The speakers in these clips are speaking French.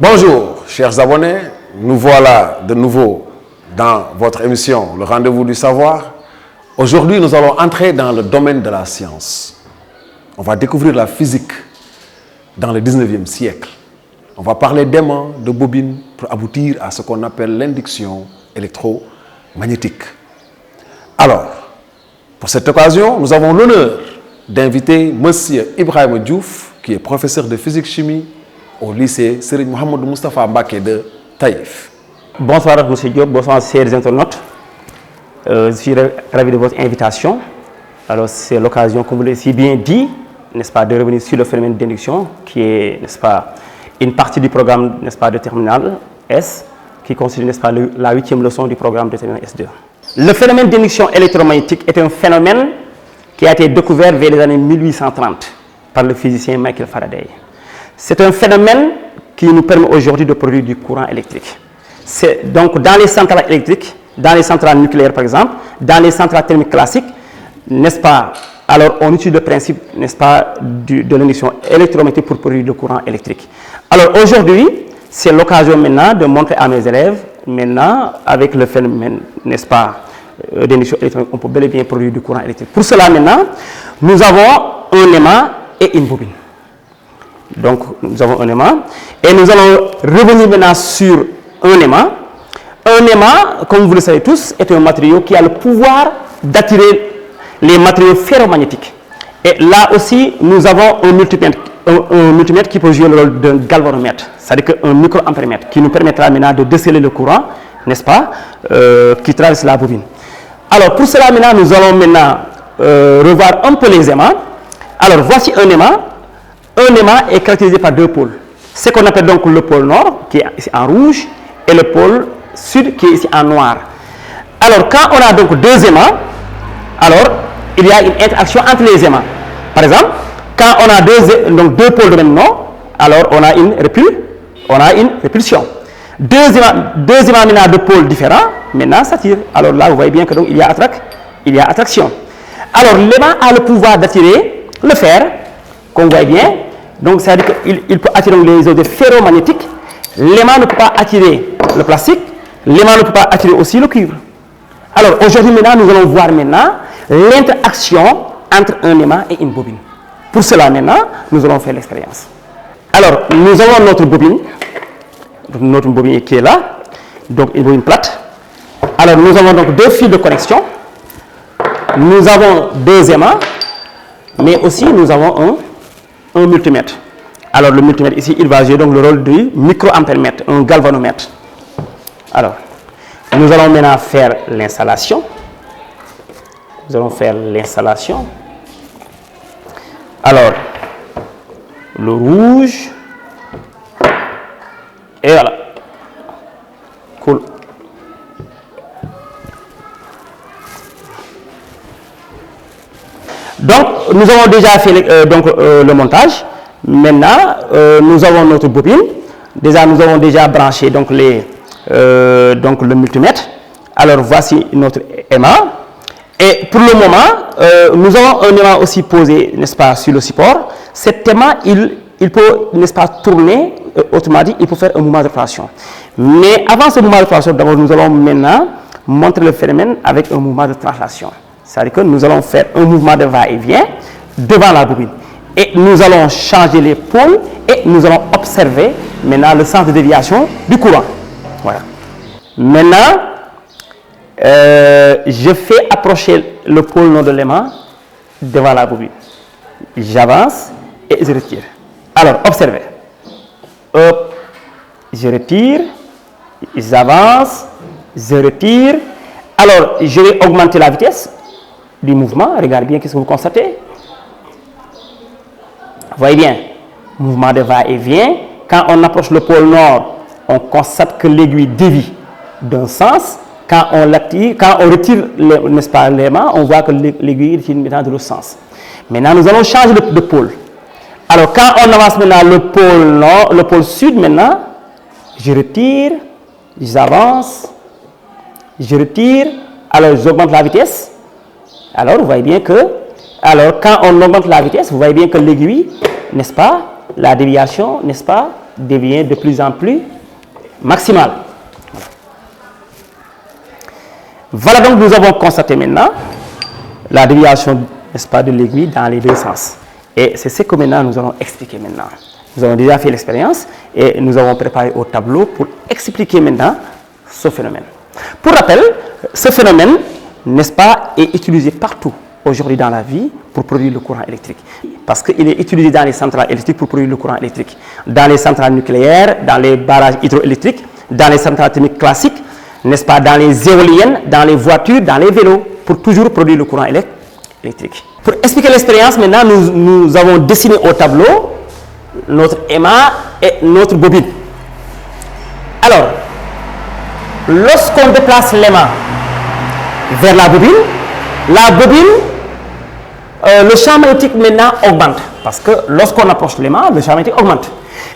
Bonjour, chers abonnés. Nous voilà de nouveau dans votre émission, le rendez-vous du savoir. Aujourd'hui, nous allons entrer dans le domaine de la science. On va découvrir la physique dans le 19e siècle. On va parler d'aimants, de bobines, pour aboutir à ce qu'on appelle l'induction électromagnétique. Alors, pour cette occasion, nous avons l'honneur d'inviter M. Ibrahima Diouf, qui est professeur de physique-chimie au lycée Serigne Mohamedou Moustapha Mbacké de Taïf. Bonsoir M. Diop, bonsoir chers internautes. Je suis ravi de votre invitation. Alors c'est l'occasion, comme vous l'avez si bien dit, n'est-ce pas, de revenir sur le phénomène d'induction qui est, n'est-ce pas, une partie du programme, n'est-ce pas, de terminal S, qui constitue, n'est-ce pas, la 8e leçon du programme de terminal S2. Le phénomène d'induction électromagnétique est un phénomène qui a été découvert vers les années 1830 par le physicien Michael Faraday. C'est un phénomène qui nous permet aujourd'hui de produire du courant électrique. C'est donc dans les centrales électriques, dans les centrales nucléaires par exemple, dans les centrales thermiques classiques, n'est-ce pas? Alors on utilise le principe, n'est-ce pas, de l'induction électromagnétique pour produire du courant électrique. Alors aujourd'hui, c'est l'occasion maintenant de montrer à mes élèves, maintenant avec le phénomène, n'est-ce pas, d'induction électromagnétique, on peut bel et bien produire du courant électrique. Pour cela maintenant, nous avons un aimant et une bobine. Donc nous avons un aimant et nous allons revenir maintenant sur un aimant. Un aimant, comme vous le savez tous, est un matériau qui a le pouvoir d'attirer les matériaux ferromagnétiques. Et là aussi, nous avons un multimètre qui peut jouer le rôle d'un galvanomètre, c'est-à-dire un microampèremètre qui nous permettra maintenant de déceler le courant, n'est-ce pas, qui traverse la bobine. Alors pour cela maintenant, nous allons maintenant revoir un peu les aimants. Alors voici un aimant. Un aimant est caractérisé par deux pôles. Ce qu'on appelle donc le pôle nord, qui est ici en rouge, et le pôle sud, qui est ici en noir. Alors, quand on a donc deux aimants, alors il y a une interaction entre les aimants. Par exemple, quand on a deux pôles de même nom, alors on a une répulsion. Deux aimants maintenant de pôles différents, maintenant s'attirent. Alors là, vous voyez bien que donc il y a attraction. Alors, l'aimant a le pouvoir d'attirer le fer, qu'on voit bien. Donc, c'est-à-dire qu'il peut attirer les objets ferromagnétiques. L'aimant ne peut pas attirer le plastique. L'aimant ne peut pas attirer aussi le cuivre. Alors, aujourd'hui, maintenant, nous allons voir maintenant l'interaction entre un aimant et une bobine. Pour cela, maintenant, nous allons faire l'expérience. Alors, nous avons notre bobine qui est là. Donc, une bobine plate. Alors, nous avons donc deux fils de connexion. Nous avons deux aimants. Mais aussi, nous avons un multimètre. Alors le multimètre ici, il va jouer donc le rôle du microampèremètre, un galvanomètre. Alors, nous allons maintenant faire l'installation. Nous allons faire l'installation. Alors, le rouge. Et voilà. Cool. Donc, nous avons déjà fait le montage. Maintenant, nous avons notre bobine. Déjà, nous avons déjà branché donc, le multimètre. Alors, voici notre aimant. Et pour le moment, nous avons un aimant aussi posé, n'est-ce pas, sur le support. Cet aimant, il peut, n'est-ce pas, tourner. Autrement dit, il peut faire un mouvement de rotation. Mais avant ce mouvement de rotation, d'abord, nous allons maintenant montrer le phénomène avec un mouvement de translation. C'est-à-dire que nous allons faire un mouvement de va-et-vient devant la bobine. Et nous allons changer les pôles et nous allons observer maintenant le sens de déviation du courant. Voilà. Maintenant, je fais approcher le pôle nord de l'aimant devant la bobine. J'avance et je retire. Alors, observez. Hop, je retire, j'avance, je retire. Alors, je vais augmenter la vitesse du mouvement. Regardez bien qu'est-ce que vous constatez. Vous voyez bien, mouvement de va-et-vient. Quand on approche le pôle nord, on constate que l'aiguille dévie d'un sens. Quand on retire, n'est-ce pas, l'aimant, on voit que l'aiguille retire maintenant de l'autre sens. Maintenant, nous allons changer de pôle. Alors, quand on avance maintenant le pôle nord, le pôle sud maintenant, je retire, j'avance, je retire, alors j'augmente la vitesse. Alors, vous voyez bien que, alors quand on augmente la vitesse, vous voyez bien que l'aiguille, n'est-ce pas, la déviation, n'est-ce pas, devient de plus en plus maximale. Voilà donc nous avons constaté maintenant la déviation, n'est-ce pas, de l'aiguille dans les deux sens. Et c'est ce que maintenant nous allons expliquer maintenant. Nous avons déjà fait l'expérience et nous avons préparé au tableau pour expliquer maintenant ce phénomène. Pour rappel, ce phénomène, n'est-ce pas, est utilisé partout aujourd'hui dans la vie pour produire le courant électrique. Parce qu'il est utilisé dans les centrales électriques pour produire le courant électrique. Dans les centrales nucléaires, dans les barrages hydroélectriques, dans les centrales thermiques classiques, n'est-ce pas, dans les éoliennes, dans les voitures, dans les vélos, pour toujours produire le courant électrique. Pour expliquer l'expérience, maintenant, nous avons dessiné au tableau notre aimant et notre bobine. Alors, lorsqu'on déplace l'aimant vers la bobine, le champ magnétique maintenant augmente. Parce que lorsqu'on approche l'aimant, le champ magnétique augmente.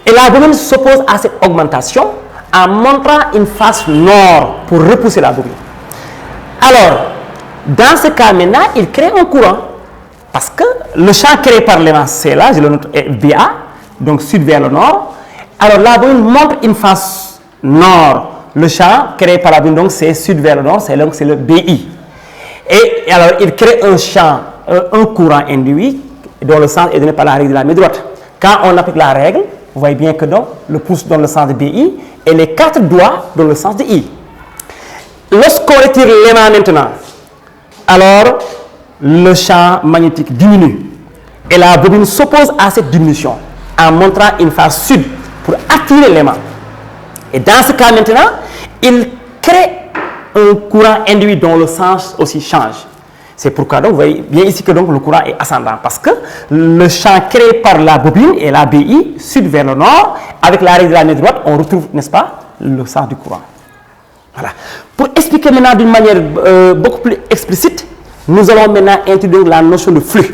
Et la bobine s'oppose à cette augmentation en montrant une face nord pour repousser la bobine. Alors, dans ce cas maintenant, il crée un courant. Parce que le champ créé par l'aimant, c'est là, je le note, est BA, donc sud vers le nord. Alors la bobine montre une face nord. Le champ créé par la bobine, donc c'est sud vers le nord, c'est le BI. Et alors il crée un champ, un courant induit, dont le sens est donné par la règle de la main droite. Quand on applique la règle, vous voyez bien que donc, le pouce donne le sens de BI et les 4 doigts donnent le sens de I. Lorsqu'on retire l'aimant maintenant, alors le champ magnétique diminue et la bobine s'oppose à cette diminution en montrant une face sud pour attirer l'aimant. Et dans ce cas maintenant, il crée un courant induit dont le sens aussi change. C'est pourquoi donc vous voyez bien ici que donc le courant est ascendant parce que le champ créé par la bobine et la BI sud vers le nord, avec la règle de la main droite, on retrouve, n'est-ce pas, le sens du courant. Voilà. Pour expliquer maintenant d'une manière beaucoup plus explicite, nous allons maintenant introduire la notion de flux.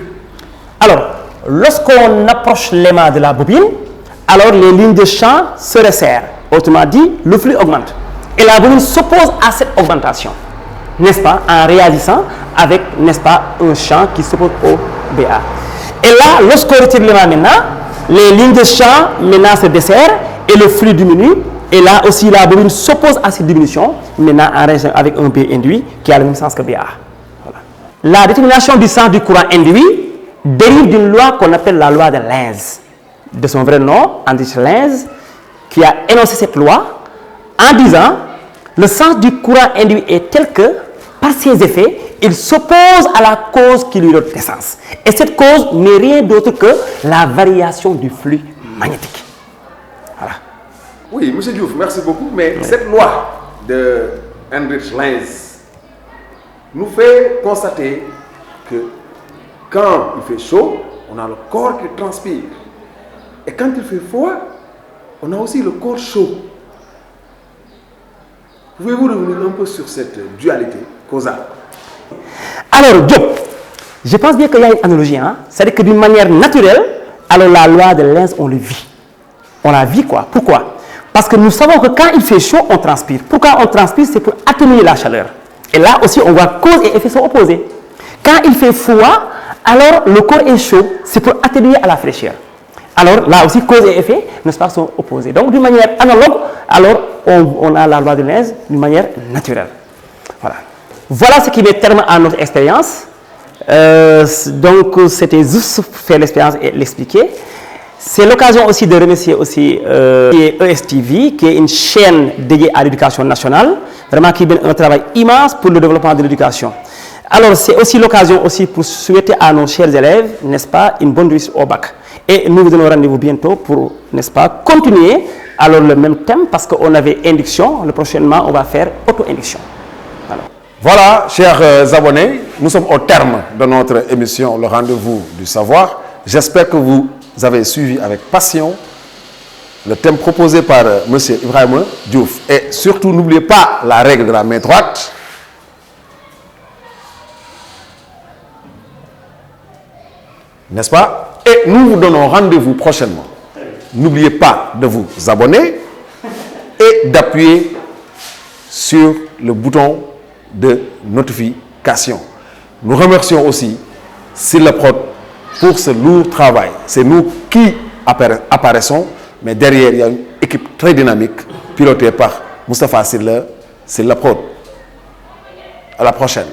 Alors, lorsqu'on approche l'aimant de la bobine, alors les lignes de champ se resserrent. Autrement dit, le flux augmente. Et la bobine s'oppose à cette augmentation, n'est-ce pas, en réagissant avec, n'est-ce pas, un champ qui s'oppose au BA. Et là, lorsqu'on retire l'aimant maintenant, les lignes de champ maintenant se desserrent et le flux diminue. Et là aussi, la bobine s'oppose à cette diminution, maintenant en réaction avec un B induit qui a le même sens que BA. Voilà. La détermination du sens du courant induit dérive d'une loi qu'on appelle la loi de Lenz. De son vrai nom, Heinrich Lenz, qui a énoncé cette loi en disant le sens du courant induit est tel que, par ses effets, il s'oppose à la cause qui lui donne naissance. Et cette cause n'est rien d'autre que la variation du flux magnétique. Voilà. Oui, M. Diouf, merci beaucoup. Mais cette loi de Heinrich Lenz nous fait constater que quand il fait chaud, on a le corps qui transpire. Et quand il fait froid, on a aussi le corps chaud. Pouvez-vous revenir un peu sur cette dualité causale? Alors, Diop, je pense bien qu'il y a une analogie. Hein? C'est-à-dire que d'une manière naturelle, alors la loi de Lenz, on le vit. On la vit quoi? Pourquoi? Parce que nous savons que quand il fait chaud, on transpire. Pourquoi on transpire? C'est pour atténuer la chaleur. Et là aussi, on voit cause et effet sont opposés. Quand il fait froid, alors le corps est chaud, c'est pour atténuer à la fraîcheur. Alors là aussi, cause et effet, n'est-ce pas, sont opposés. Donc d'une manière analogue, alors on a la loi de Lenz d'une manière naturelle. Voilà. Voilà ce qui met terme à notre expérience. Donc c'était juste faire l'expérience et l'expliquer. C'est l'occasion aussi de remercier aussi ESTV, qui est une chaîne dédiée à l'éducation nationale, vraiment qui fait un travail immense pour le développement de l'éducation. Alors c'est aussi l'occasion aussi pour souhaiter à nos chers élèves, n'est-ce pas, une bonne réussite au bac. Et nous vous donnons rendez-vous bientôt pour, n'est-ce pas, continuer alors le même thème parce qu'on avait induction, le prochainement on va faire auto-induction. Voilà, chers abonnés, nous sommes au terme de notre émission Le Rendez-vous du Savoir. J'espère que vous avez suivi avec passion le thème proposé par M. Ibrahima Diouf. Et surtout, n'oubliez pas la règle de la main droite. N'est-ce pas? Et nous vous donnons rendez-vous prochainement. N'oubliez pas de vous abonner et d'appuyer sur le bouton de notification. Nous remercions aussi Sylla Prod pour ce lourd travail. C'est nous qui apparaissons mais derrière, il y a une équipe très dynamique, pilotée par Moustapha Sylla Prod. À la prochaine.